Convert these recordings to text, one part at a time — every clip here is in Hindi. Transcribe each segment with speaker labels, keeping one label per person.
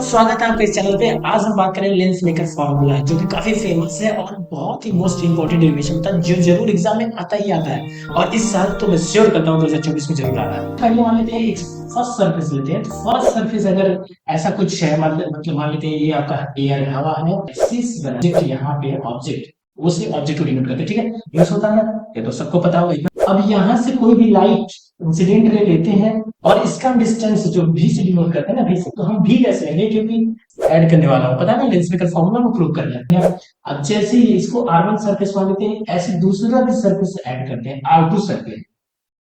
Speaker 1: स्वागत है आपके इस चैनल पे। आज हम बात करें लेंस मेकर फॉर्मूला, जो कि काफी फेमस है और बहुत ही मोस्ट इंपोर्टेंट डेरिवेशन था, जो जरूर एग्जाम में आता ही आता है। और इस साल तो मैं श्योर करता हूँ 2024 में जरूर आ रहा है। पहले मान लेते हैं एक फर्स्ट सरफेस लेते हैं। तो फर्स्ट सरफेस अगर ऐसा कुछ है, मतलब मान लेते हैं ये आपका एयर हवा है, ऑब्जेक्ट यहाँ पे ऑब्जेक्ट, उसी ऑब्जेक्ट को डिनोट करते हैं। ठीक है, यूज होता है, ये तो सबको पता होगा। अब यहाँ से कोई भी लाइट इंसिडेंट रे लेते हैं और इसका डिस्टेंस जो भी से डिनोट करते हैं ना, भी से, तो हम भी कैसे लेंगे, क्योंकि ऐड करने वाला हूं, पता है ना, लेंस मेकर फॉर्मूला को प्रूव करना है। अब जैसे ही इसको R1 सरफेस मान लेते हैं, ऐसे दूसरा भी सरफेस ऐड करते हैं R2 सरफेस,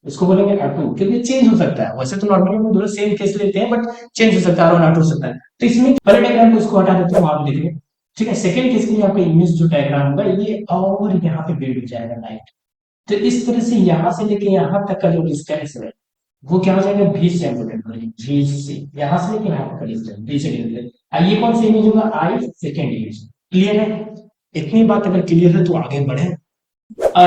Speaker 1: इसको बोलेंगे R2, क्योंकि चेंज हो सकता है। वैसे तो नॉर्मली हम दोनों सेम केस लेते हैं, बट चेंज हो सकता है, R1 R2 हो सकता है। तो इसमें पहले डायग्राम को इसको हटा देते हैं, वहां पे देखिए। ठीक है, सेकंड केस के लिए आपका इमेज जो डायग्राम होगा ये और यहाँ पे बिल्ड हो जाएगा लाइट। तो इस तरह से यहाँ से लेके यहाँ तक का जो डिस्टेंस है वो क्या हो जाएगा, भी से एम्पलीफाइड करेंगे, भी से, यहाँ से लेके यहाँ तक का डिस्टेंस भी से डिस्टेंस। ये कौन सा इमेज होगा, आई सेकेंड इमेज। क्लियर है? इतनी बात अगर क्लियर है तो आगे बढ़े।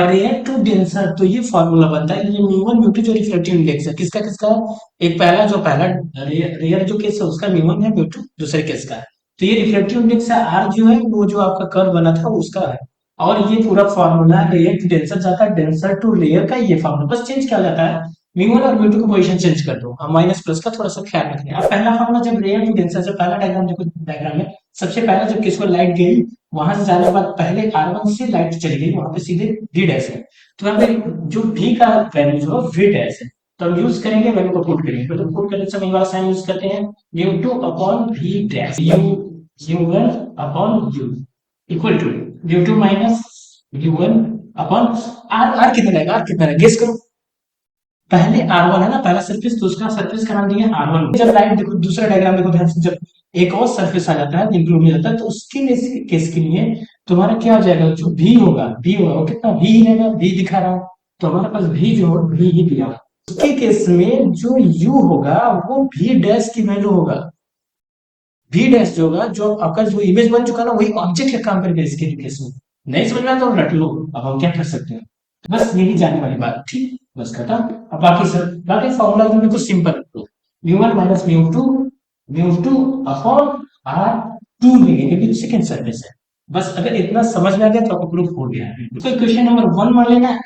Speaker 1: रेयर टू डेंसर, तो ये फॉर्मूला बनता है, ये म्यू1 म्यू2 जो रिफ्लेक्टिव इंडेक्स है, किसका किसका है? एक पहला रेयर जो केस है उसका म्यू1 है, म्यू2 दूसरे केस का है। तो ये रिफ्लेक्टिव इंडेक्स है, आर जो है वो जो आपका कर्व बना था उसका है। और ये पूरा फॉर्मूला रेयर टू डेंसर जाता है, डेंसर टू रेयर का ये फॉर्मूला, बस चेंज क्या जाता है, म्यू1 और म्यू2 को पोजीशन चेंज कर दो, हम माइनस प्लस का थोड़ा सा ख्याल रखें। अब पहला फॉर्मूला जब रेयर टू डेंसर, जब पहला डायग्राम देखो, डायग्राम में सबसे पहला जब किसको लाइट गई, वहां से जाने के बाद पहले R1 से लाइट चली गई, वहां पे सीधे V डैश है। तो यहाँ पे जो V का वैल्यू जो है V डैश है, तो हम यूज करेंगे, वैल्यू को पुट करेंगे। तो पुट करने समय वाला साइन यूज करते हैं, u2 upon V dash, u1 upon u equal to u2 minus u1 upon r कितना रहेगा, r कितना रहेगा गेस करो। पहले R1 है ना, पहला सरफेस, दूसरा सरफेस का नाम दिया R1। जब लाइट देखो, दूसरा डायग्राम देखो ध्यान से, जब एक और सरफेस आ जाता है, इंक्लूड हो जाता है, तो उसके लिए केस के लिए तुम्हारा क्या हो जाएगा, जो भी होगा, भी होगा वो कितना भी ही रहेगा, भी दिखा रहा हूं, तो हमारे पास भी जो भी ही दिया। उसके केस में जो u होगा वो भी डैश की वैल्यू होगा। भी डैश जो होगा, जो आपका जो इमेज बन चुका ना, वही ऑब्जेक्ट का काम करेगा इसके केस में। नहीं समझ में आया तो रट लो, अब हम क्या कर सकते हैं। तो बस यही जानने वाली बात, ठीक, बस खत्म। अब बाकी सर, बाकी फॉर्मूला में बिल्कुल सिंपल रखो, म्यू1 माइनस म्यू2 अपॉन R2 लेंगे, क्योंकि सेकंड सरफेस है। बस अगर इतना समझ में आ गया तो आपको प्रूफ हो गया। इसको इक्वेशन नंबर 1 मान लेना,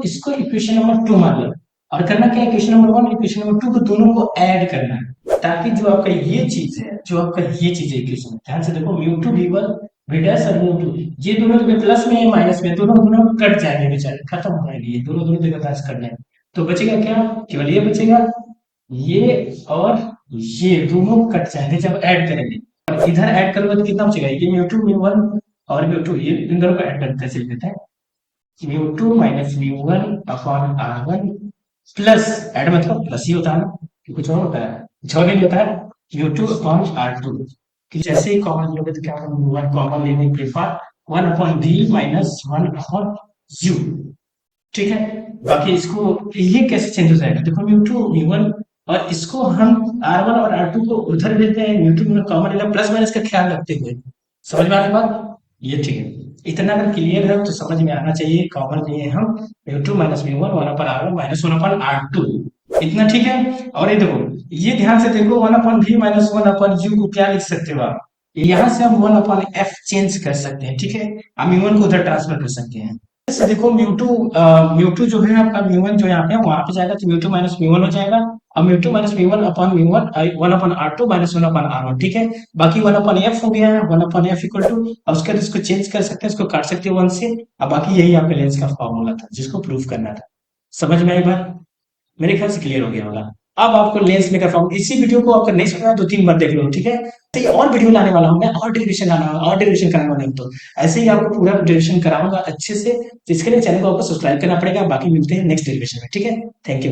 Speaker 1: इसको इक्वेशन नंबर 2 मान लेना। और करना क्या है, इक्वेशन नंबर 1 इक्वेशन नंबर 2 को दोनों को ऐड करना है, ताकि जो आपका ये चीज है, जो आपका ये चीज है इक्वेशन, ध्यान से देखो, म्यू2 v1 v डैश और म्यू2, ये दोनों जगह प्लस में है माइनस में, दोनों दोनों कट जाएंगे बेचारे, खत्म हो जाएंगे, ये दोनों दोनों जगह प्लस कट जाएंगे। तो बचेगा क्या, केवल ये बचेगा, ये और ये दोनों कट जाएंगे जब ऐड करेंगे। और इधर ऐड करोगे तो कितना बचेगा, ये म्यू2 म्यू1 और म्यू2, ये इन दोनों को ऐड करते हैं, देते हैं म्यू2 माइनस म्यू1 अपॉन R1 प्लस, ऐड मतलब प्लस ही होता है ना, कि कुछ और होता है, झोल नहीं होता है, म्यू2 अपॉन R2। कि जैसे ही कॉमन लोगे तो क्या होगा, म्यू1 कॉमन लेने के बाद 1 upon v minus 1 upon u। ठीक है, बाकी इसको ये कैसे चेंज हो जाएगा, देखो म्यू2 म्यू1, और इसको हम R1 और R2 को उधर लेते हैं, म्यू2 में कॉमन लेना, प्लस माइनस का ख्याल रखते हुए। समझ में आ रही बात, ये ठीक है। इतना अगर क्लियर है तो समझ में आना चाहिए, कॉमन लिए हम म्यू2 माइनस म्यू1 1 अपन R1 माइनस 1 अपन R2, इतना ठीक है। और ये देखो, ये ध्यान से देखो, 1 अपन v माइनस 1 अपन u को क्या लिख सकते हो आप, यहाँ से हम 1 अपन f चेंज कर सकते हैं। ठीक है, हम म्यू1 को उधर ट्रांसफर कर सकते हैं। जैसे देखो म्यू2 जो है आपका, म्यू1 जो यहाँ पे है वहां पे जाएगा तो म्यू2 माइनस म्यू1 हो जाएगा, और म्यू2 माइनस म्यू1 अपॉन म्यू1 1 upon R2 minus 1 upon R1। ठीक है, बाकी 1 अपॉन f हो गया है, 1 अपॉन f इक्वल टू, अब उसके बाद इसको चेंज कर सकते हैं, इसको काट सकते हैं 1 से। अब बाकी यही आपके लेंस का फॉर्मूला था जिसको प्रूफ करना था। समझ में आई बात, मेरे ख्याल से क्लियर हो गया होगा। अब आपको लेंस मेकर फॉर्म, इसी वीडियो को अगर नहीं समझा तो 3 बार देख लो, ठीक है। तो ये और वीडियो लाने वाला हूँ मैं, और डेरिवेशन लाना और डेरिवेशन कराने वाला हूँ, तो ऐसे ही आपको पूरा डेरिवेशन कराऊंगा अच्छे से। तो इसके लिए चैनल को आपको सब्सक्राइब करना पड़ेगा। बाकी मिलते हैं नेक्स्ट डेरिवेशन में, ठीक है। Thank you.